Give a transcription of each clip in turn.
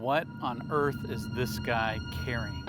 what on earth is this guy carrying?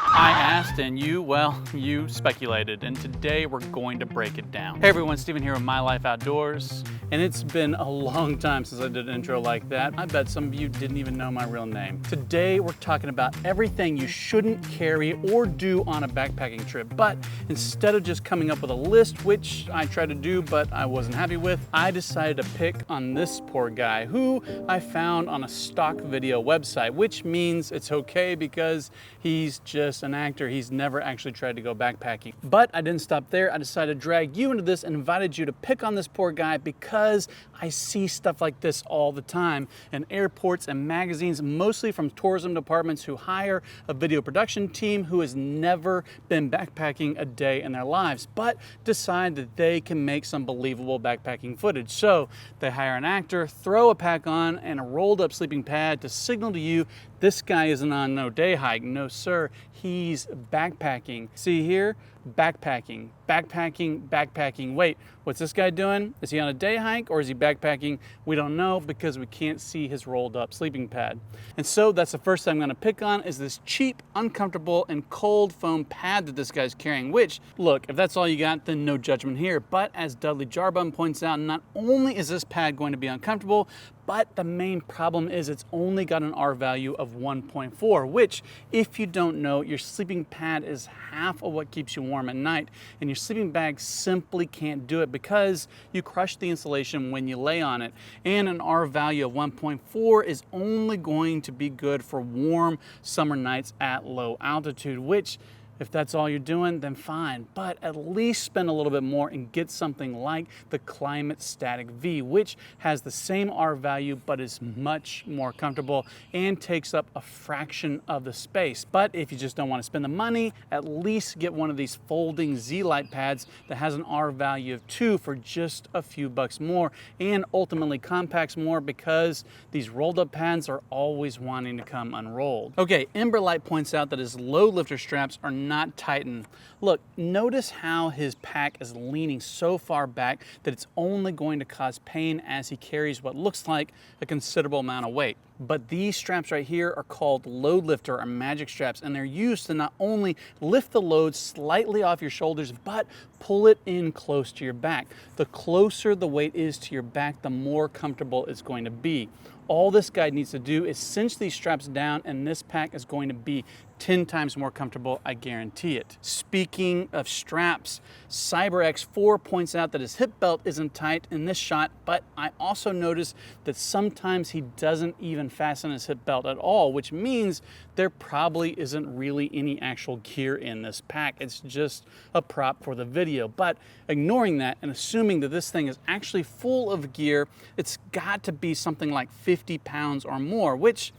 I asked and you, well, you speculated, and today we're going to break it down. Hey everyone, Steven here with My Life Outdoors, and it's been a long time since I did an intro like that. I bet some of you didn't even know my real name. Today we're talking about everything you shouldn't carry or do on a backpacking trip, but instead of just coming up with a list, which I tried to do but I wasn't happy with, I decided to pick on this poor guy who I found on a stock video website, which means it's okay because he's just an actor. He's never actually tried to go backpacking. But I didn't stop there. I decided to drag you into this and invited you to pick on this poor guy because I see stuff like this all the time in airports and magazines, mostly from tourism departments who hire a video production team who has never been backpacking a day in their lives, but decide that they can make some believable backpacking footage. So they hire an actor, throw a pack on and a rolled up sleeping pad to signal to you this guy isn't on no day hike. No, sir, he's backpacking. See here? Backpacking, backpacking, backpacking. Wait, what's this guy doing? Is he on a day hike or is he backpacking? We don't know because we can't see his rolled up sleeping pad. And so that's the first thing I'm gonna pick on is this cheap, uncomfortable, and cold foam pad that this guy's carrying, which, look, if that's all you got, then no judgment here. But as Dudley Jarbon points out, not only is this pad going to be uncomfortable, but the main problem is it's only got an R value of 1.4, which, if you don't know, your sleeping pad is half of what keeps you warm at night, and your sleeping bag simply can't do it because you crush the insulation when you lay on it. And an R value of 1.4 is only going to be good for warm summer nights at low altitude, which, if that's all you're doing, then fine, but at least spend a little bit more and get something like the Climate Static V, which has the same R value but is much more comfortable and takes up a fraction of the space. But if you just don't want to spend the money, at least get one of these folding Z-Lite pads that has an R value of 2 for just a few bucks more and ultimately compacts more because these rolled up pads are always wanting to come unrolled. Okay, Emberlight points out that his low lifter straps are not tightened. Look, notice how his pack is leaning so far back that it's only going to cause pain as he carries what looks like a considerable amount of weight. But these straps right here are called load lifter or magic straps, and they're used to not only lift the load slightly off your shoulders, but pull it in close to your back. The closer the weight is to your back, the more comfortable it's going to be. All this guy needs to do is cinch these straps down and this pack is going to be 10 times more comfortable, I guarantee it. Speaking of straps, CyberX4 points out that his hip belt isn't tight in this shot, but I also noticed that sometimes he doesn't even fasten his hip belt at all, which means there probably isn't really any actual gear in this pack. It's just a prop for the video. But ignoring that and assuming that this thing is actually full of gear, it's got to be something like 50 pounds or more, which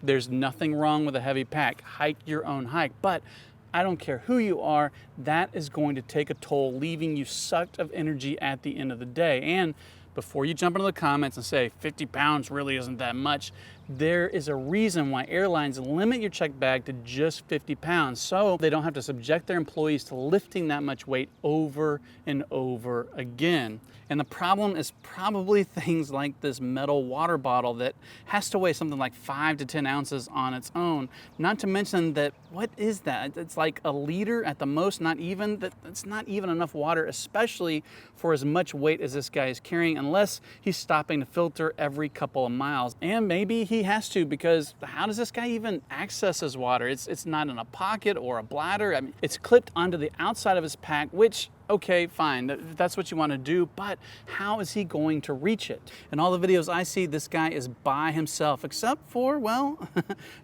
there's nothing wrong with a heavy pack. Hike your own hike. But I don't care who you are, that is going to take a toll, leaving you sucked of energy at the end of the day. And before you jump into the comments and say 50 pounds really isn't that much, there is a reason why airlines limit your checked bag to just 50 pounds so they don't have to subject their employees to lifting that much weight over and over again. And the problem is probably things like this metal water bottle that has to weigh something like 5 to 10 ounces on its own. Not to mention that, what is that? It's like a liter at the most, not even. That's not even enough water, especially for as much weight as this guy is carrying, unless he's stopping to filter every couple of miles. And maybe he has to, because how does this guy even access his water? It's not in a pocket or a bladder. I mean, it's clipped onto the outside of his pack, which, okay, fine, that's what you want to do, but how is he going to reach it? In all the videos I see, this guy is by himself, except for, well,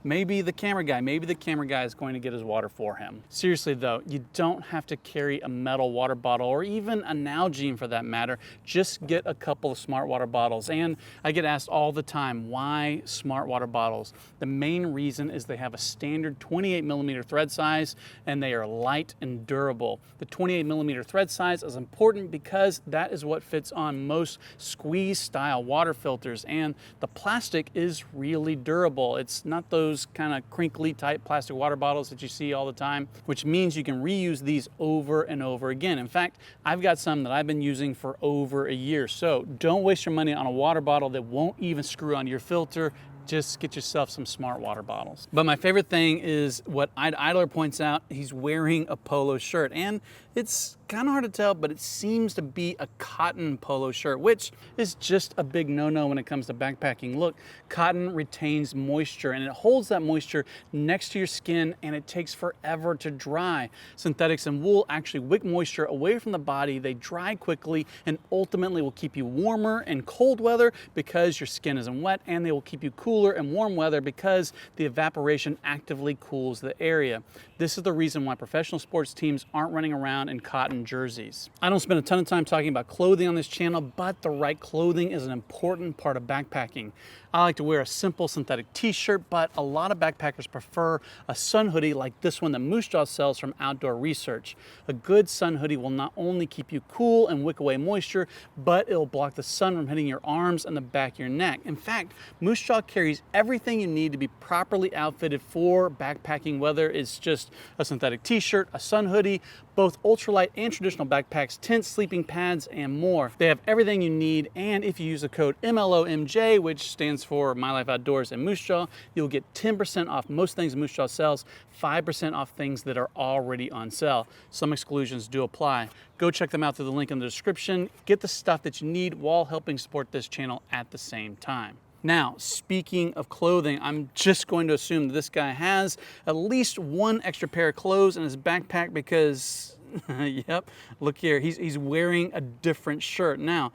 maybe the camera guy. Maybe the camera guy is going to get his water for him. Seriously though, you don't have to carry a metal water bottle or even a Nalgene for that matter. Just get a couple of smart water bottles. And I get asked all the time, why smart water bottles? The main reason is they have a standard 28 millimeter thread size and they are light and durable. The 28 millimeter thread size is important because that is what fits on most squeeze style water filters, and the plastic is really durable. It's not those kind of crinkly type plastic water bottles that you see all the time, which means you can reuse these over and over again. In fact, I've got some that I've been using for over a year. So don't waste your money on a water bottle that won't even screw onto your filter. just get yourself some smart water bottles. But my favorite thing is what Idler points out, he's wearing a polo shirt, and it's kind of hard to tell, but it seems to be a cotton polo shirt, which is just a big no-no when it comes to backpacking. Look, cotton retains moisture and it holds that moisture next to your skin, and it takes forever to dry. Synthetics and wool actually wick moisture away from the body. They dry quickly and ultimately will keep you warmer in cold weather because your skin isn't wet, and they will keep you cooler in warm weather because the evaporation actively cools the area. This is the reason why professional sports teams aren't running around in cotton jerseys. I don't spend a ton of time talking about clothing on this channel, but the right clothing is an important part of backpacking. I like to wear a simple synthetic t-shirt, but a lot of backpackers prefer a sun hoodie like this one that Moose Jaw sells from Outdoor Research. A good sun hoodie will not only keep you cool and wick away moisture, but it'll block the sun from hitting your arms and the back of your neck. In fact, Moose Jaw carries everything you need to be properly outfitted for backpacking, whether it's just a synthetic t-shirt, a sun hoodie, both ultralight and traditional backpacks, tents, sleeping pads, and more. They have everything you need, and if you use the code MLOMJ, which stands for My Life Outdoors and Moose Jaw, you'll get 10% off most things Moose Jaw sells, 5% off things that are already on sale. Some exclusions do apply. Go check them out through the link in the description. Get the stuff that you need while helping support this channel at the same time. Now, speaking of clothing, I'm just going to assume that this guy has at least one extra pair of clothes in his backpack because, yep, look here, he's wearing a different shirt. Now,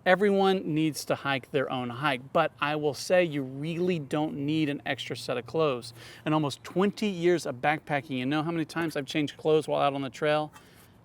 everyone needs to hike their own hike, but I will say you really don't need an extra set of clothes. In almost 20 years of backpacking, you know how many times I've changed clothes while out on the trail?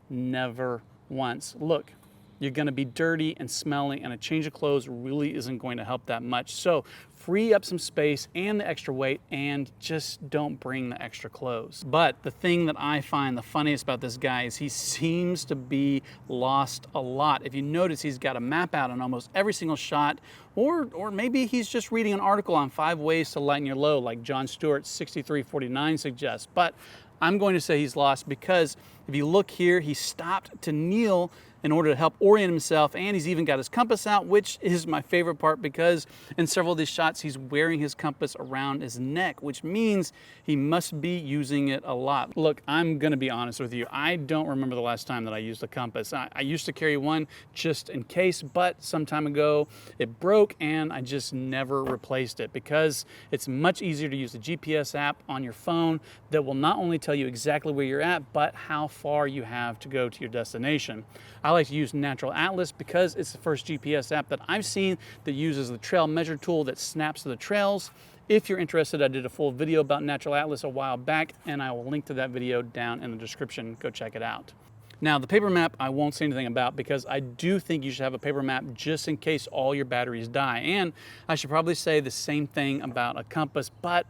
Never once. Look. You're gonna be dirty and smelly, and a change of clothes really isn't going to help that much. So free up some space and the extra weight, and just don't bring the extra clothes. But the thing that I find the funniest about this guy is he seems to be lost a lot. If you notice, he's got a map out on almost every single shot, or maybe he's just reading an article on 5 ways to lighten your load, like John Stewart's 6349 suggests. But I'm going to say he's lost because if you look here, he stopped to kneel in order to help orient himself, and he's even got his compass out, which is my favorite part because in several of these shots he's wearing his compass around his neck, which means he must be using it a lot. Look, I'm gonna be honest with you, I don't remember the last time that I used a compass. I used to carry one just in case, but some time ago it broke and I just never replaced it because it's much easier to use the GPS app on your phone that will not only tell you exactly where you're at, but how far you have to go to your destination. I like to use Natural Atlas because it's the first GPS app that I've seen that uses the trail measure tool that snaps to the trails. If you're interested, I did a full video about Natural Atlas a while back, and I will link to that video down in the description. Go check it out. Now, the paper map I won't say anything about because I do think you should have a paper map just in case all your batteries die. And I should probably say the same thing about a compass, but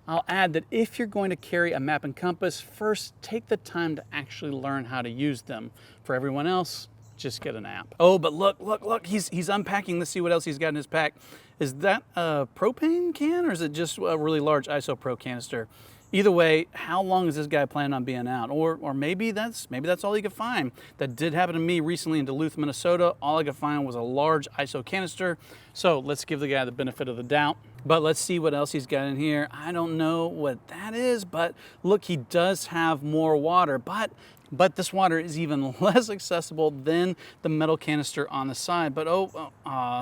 I'll add that if you're going to carry a map and compass, first take the time to actually learn how to use them. For everyone else, just get an app. Oh, but look, he's unpacking. Let's see what else he's got in his pack. Is that a propane can or is it just a really large isopro canister? Either way, how long is this guy planning on being out? Or maybe that's all he could find. That did happen to me recently in Duluth, Minnesota. All I could find was a large ISO canister. So let's give the guy the benefit of the doubt. But let's see what else he's got in here. I don't know what that is, but look, he does have more water, but this water is even less accessible than the metal canister on the side. But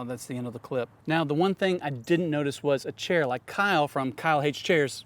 that's the end of the clip. Now, the one thing I didn't notice was a chair, like Kyle from Kyle Hates Chairs.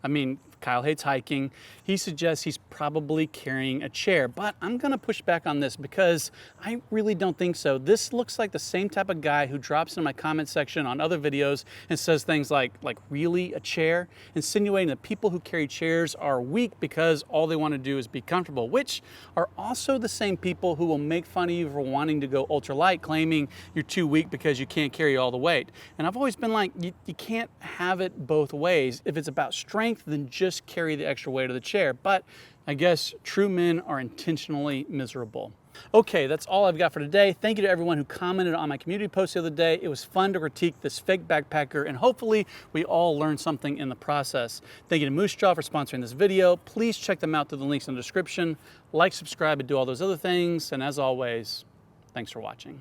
I mean, Kyle hates hiking. He suggests he's probably carrying a chair, but I'm gonna push back on this because I really don't think so. This looks like the same type of guy who drops in my comment section on other videos and says things like really a chair? Insinuating that people who carry chairs are weak because all they wanna do is be comfortable, which are also the same people who will make fun of you for wanting to go ultralight, claiming you're too weak because you can't carry all the weight. And I've always been like, you can't have it both ways. If it's about strength, then just carry the extra weight of the chair. But I guess true men are intentionally miserable. Okay, that's all I've got for today. Thank you to everyone who commented on my community post the other day. It was fun to critique this fake backpacker, and hopefully we all learned something in the process. Thank you to Moose Jaw for sponsoring this video. Please check them out through the links in the description. Like, subscribe, and do all those other things. And as always, thanks for watching.